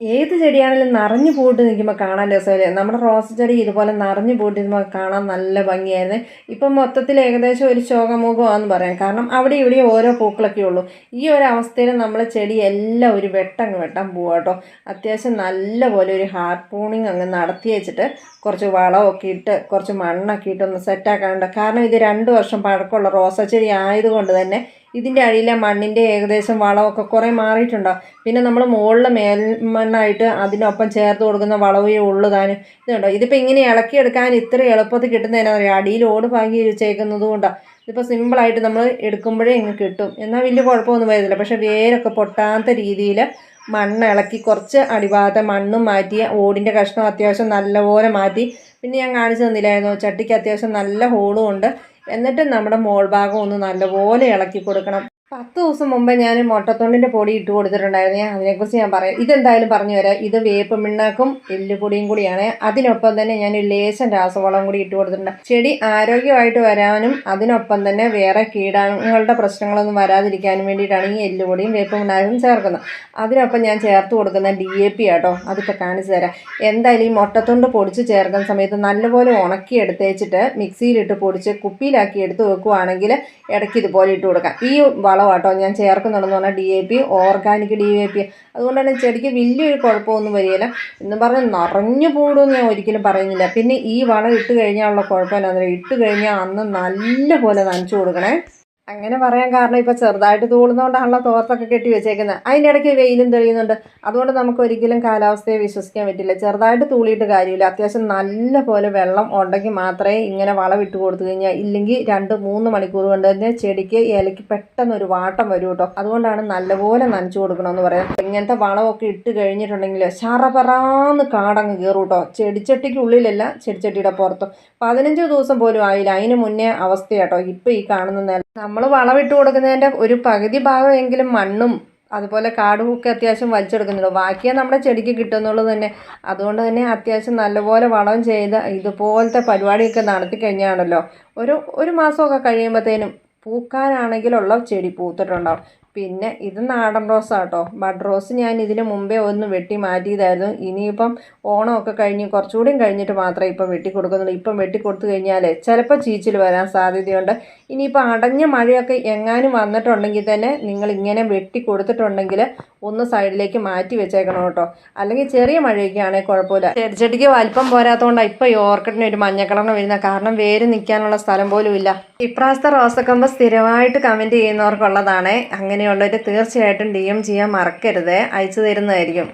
ഏത് ചെടിയാണെങ്കിലും നിറഞ്ഞു പൂവിട്ട് നിൽക്കുമ്പോൾ കാണാൻ രസമല്ലേ. നമ്മുടെ റോസ് ചെടി ഇതുപോലെ നിറഞ്ഞു പൂവിട്ടിരുമ്പോൾ കാണാൻ നല്ല ഭംഗിയായിരുന്നു. ഇപ്പം മൊത്തത്തിൽ ഏകദേശം ഒരു ശോകമുഖമാണെന്ന് പറയാം. കാരണം അവിടെ ഇവിടെ ഓരോ പൂക്കളൊക്കെ ഉള്ളൂ. ഈ ഒരു അവസ്ഥയിൽ നമ്മൾ ചെടി എല്ലാം ഒരു വെട്ടങ്ങ് വെട്ടാൻ പോവുക കേട്ടോ. അത്യാവശ്യം നല്ല പോലെ ഒരു ഹാർഡ് പൂണിങ് അങ്ങ് നടത്തി വെച്ചിട്ട് കുറച്ച് വളമൊക്കെ ഇട്ട് കുറച്ച് മണ്ണൊക്കെ ഇട്ടൊന്ന് സെറ്റാക്കാനുണ്ട്. കാരണം ഇത് 2 വർഷം പഴക്കമുള്ള റോസ ചെടി ആയതുകൊണ്ട് തന്നെ ഇതിൻ്റെ അടിയിലെ മണ്ണിൻ്റെ ഏകദേശം വളമൊക്കെ കുറേ മാറിയിട്ടുണ്ടാവും. പിന്നെ നമ്മൾ മുകളിൽ മണ്ണായിട്ട് അതിനൊപ്പം ചേർത്ത് കൊടുക്കുന്ന വളവേ ഉള്ളു താനും. ഇതുണ്ടോ, ഇതിപ്പോൾ ഇങ്ങനെ ഇളക്കിയെടുക്കാൻ ഇത്ര എളുപ്പത്തിൽ കിട്ടുന്നതിനാ പറയുക, അടിയിൽ ഓട് പാകി വെച്ചേക്കുന്നത് കൊണ്ടാണ്. ഇതിപ്പോൾ സിമ്പിളായിട്ട് നമ്മൾ എടുക്കുമ്പോഴേ ഇങ്ങ് കിട്ടും. എന്നാൽ വലിയ കുഴപ്പമൊന്നും വരുന്നില്ല. പക്ഷേ വേരൊക്കെ പൊട്ടാത്ത രീതിയിൽ മണ്ണ് ഇളക്കി കുറച്ച് അടിഭാഗത്തെ മണ്ണും മാറ്റി ഓടിൻ്റെ കഷ്ണം അത്യാവശ്യം നല്ലപോലെ മാറ്റി. പിന്നെ ഞാൻ കാണിച്ചു തന്നില്ലായിരുന്നു, ചട്ടിക്ക് അത്യാവശ്യം നല്ല ഹോളും ഉണ്ട്. എന്നിട്ട് നമ്മുടെ മോൾ ഭാഗം ഒന്ന് നല്ലപോലെ ഇളക്കി കൊടുക്കണം. 10 ദിവസം മുമ്പ് ഞാൻ മുട്ടത്തൊണ്ടിൻ്റെ പൊടി ഇട്ട് കൊടുത്തിട്ടുണ്ടായിരുന്നു. അതിനെക്കുറിച്ച് ഞാൻ പറയാം. ഇതെന്തായാലും പറഞ്ഞു തരാം. ഇത് വേപ്പ് മിണ്ണാക്കും എല്ലുപൊടിയും കൂടിയാണ്. അതിനൊപ്പം തന്നെ ഞാൻ ലേശം രാസവളം കൂടി ഇട്ട് കൊടുത്തിട്ടുണ്ട്. ചെടി ആരോഗ്യമായിട്ട് വരാനും അതിനൊപ്പം തന്നെ വേറെ കീടാണുങ്ങളുടെ പ്രശ്നങ്ങളൊന്നും വരാതിരിക്കാനും വേണ്ടിയിട്ടാണ് ഈ എല്ലുപൊടിയും വേപ്പ് മിണ്ണാക്കും ചേർക്കുന്നത്. അതിനൊപ്പം ഞാൻ ചേർത്ത് കൊടുക്കുന്ന DAP ആട്ടോ. അതിപ്പോൾ കാണിച്ചു തരാം. എന്തായാലും ഈ മുട്ടത്തൊണ്ട് പൊടിച്ച് ചേർക്കുന്ന സമയത്ത് നല്ലപോലെ ഉണക്കി എടുത്തേച്ചിട്ട് മിക്സിയിലിട്ട് പൊടിച്ച് കുപ്പിയിലാക്കി എടുത്ത് വെക്കുകയാണെങ്കിൽ ഇടയ്ക്ക് ഇതുപോലെ ഇട്ട് കൊടുക്കാം. ഈ വളമാട്ടോ ഞാൻ ചേർക്കുന്നുണ്ടെന്ന് പറഞ്ഞാൽ DAP, ഓർഗാനിക് DAP. അതുകൊണ്ട് തന്നെ ചെടിക്ക് വലിയൊരു കുഴപ്പമൊന്നും വരികയില്ല. എന്നും പറഞ്ഞ് നിറഞ്ഞു പൂടുമെന്ന് ഞാൻ ഒരിക്കലും പറയുന്നില്ല. പിന്നെ ഈ വളം ഇട്ട് കഴിഞ്ഞാലുള്ള കുഴപ്പം എന്താണെന്ന് പറയുക, ഇട്ട് കഴിഞ്ഞാൽ അന്ന് നല്ല പോലെ നനച്ചു കൊടുക്കണേ. അങ്ങനെ പറയാൻ കാരണം ഇപ്പോൾ ചെറുതായിട്ട് തൂളുന്നതുകൊണ്ടാണല്ലോ തോർത്തൊക്കെ കെട്ടി വെച്ചേക്കുന്നത്. അതിൻ്റെ ഇടയ്ക്ക് വെയിലും തെളിയുന്നുണ്ട്. അതുകൊണ്ട് നമുക്ക് ഒരിക്കലും കാലാവസ്ഥയെ വിശ്വസിക്കാൻ പറ്റില്ല. ചെറുതായിട്ട് തൂളിയിട്ട് കാര്യമില്ല. അത്യാവശ്യം നല്ല പോലെ വെള്ളം ഉണ്ടെങ്കിൽ മാത്രമേ ഇങ്ങനെ വളമിട്ട് കൊടുത്തു കഴിഞ്ഞാൽ, ഇല്ലെങ്കിൽ 2-3 മണിക്കൂർ കൊണ്ട് തന്നെ ചെടിക്ക് ഇലയ്ക്ക് പെട്ടെന്നൊരു വാട്ടം വരും കേട്ടോ. അതുകൊണ്ടാണ് നല്ലപോലെ നനച്ചു കൊടുക്കണമെന്ന് പറയാം. ഇങ്ങനത്തെ വളമൊക്കെ ഇട്ട് കഴിഞ്ഞിട്ടുണ്ടെങ്കിൽ ശറപറാന്ന് കാടങ്ങ് കയറും കേട്ടോ. ചെടിച്ചട്ടിക്കുള്ളിലല്ല, ചെടിച്ചട്ടിയുടെ പുറത്തും. 15 ദിവസം പോലും ആയില്ല. അതിന് മുന്നേ അവസ്ഥയാട്ടോ ഇപ്പോൾ ഈ കാണുന്ന. നമ്മൾ വളമിട്ട് കൊടുക്കുന്നതിൻ്റെ ഒരു പകുതി ഭാഗമെങ്കിലും മണ്ണും അതുപോലെ കാടുമൊക്കെ അത്യാവശ്യം വലിച്ചെടുക്കുന്നുള്ളൂ. ബാക്കിയേ നമ്മുടെ ചെടിക്ക് കിട്ടുന്നുള്ളത് തന്നെ. അതുകൊണ്ട് തന്നെ അത്യാവശ്യം നല്ലപോലെ വളം ചെയ്ത് ഇതുപോലത്തെ പരിപാടിയൊക്കെ നടത്തി കഴിഞ്ഞാണല്ലോ ഒരു മാസമൊക്കെ കഴിയുമ്പോഴത്തേനും പൂക്കാനാണെങ്കിലുള്ള ചെടി പൂത്തിട്ടുണ്ടാവും. പിന്നെ ഇത് നാടൻ റോസാട്ടോ. ബഡ് റോസ് ഞാൻ ഇതിന് മുമ്പേ ഒന്ന് വെട്ടി മാറ്റിയതായിരുന്നു. ഇനിയിപ്പം ഓണമൊക്കെ കഴിഞ്ഞ് കുറച്ചുകൂടിയും കഴിഞ്ഞിട്ട് മാത്രമേ ഇപ്പം വെട്ടി കൊടുക്കുന്നുള്ളൂ. ഇപ്പം വെട്ടി കൊടുത്തു കഴിഞ്ഞാൽ ചിലപ്പോൾ ചീച്ചിൽ വരാൻ സാധ്യതയുണ്ട്. ഇനിയിപ്പോൾ അടഞ്ഞ മഴയൊക്കെ എങ്ങാനും വന്നിട്ടുണ്ടെങ്കിൽ തന്നെ നിങ്ങൾ ഇങ്ങനെ വെട്ടി കൊടുത്തിട്ടുണ്ടെങ്കിൽ ഒന്ന് സൈഡിലേക്ക് മാറ്റി വെച്ചേക്കണം കേട്ടോ. അല്ലെങ്കിൽ ചെറിയ മഴയൊക്കെ ആണെങ്കിൽ കുഴപ്പമില്ല. ചെടിച്ചട്ടിക്ക് വലിപ്പം പോരാത്തതുകൊണ്ടാണ് ഇപ്പോൾ ഈ ഓർക്കിഡിന് ഒരു മഞ്ഞ കളറിന് വരുന്നത്. കാരണം വേര് നിൽക്കാനുള്ള സ്ഥലം പോലും ഇല്ല. ഇപ്രാവശ്യത്തെ റോസക്കമ്പ് സ്ഥിരമായിട്ട് കമൻറ്റ് ചെയ്യുന്നവർക്കുള്ളതാണ്. അങ്ങനെയുള്ളവർ തീർച്ചയായിട്ടും DM ചെയ്യാൻ മറക്കരുത്. അയച്ചു തരുന്നതായിരിക്കും.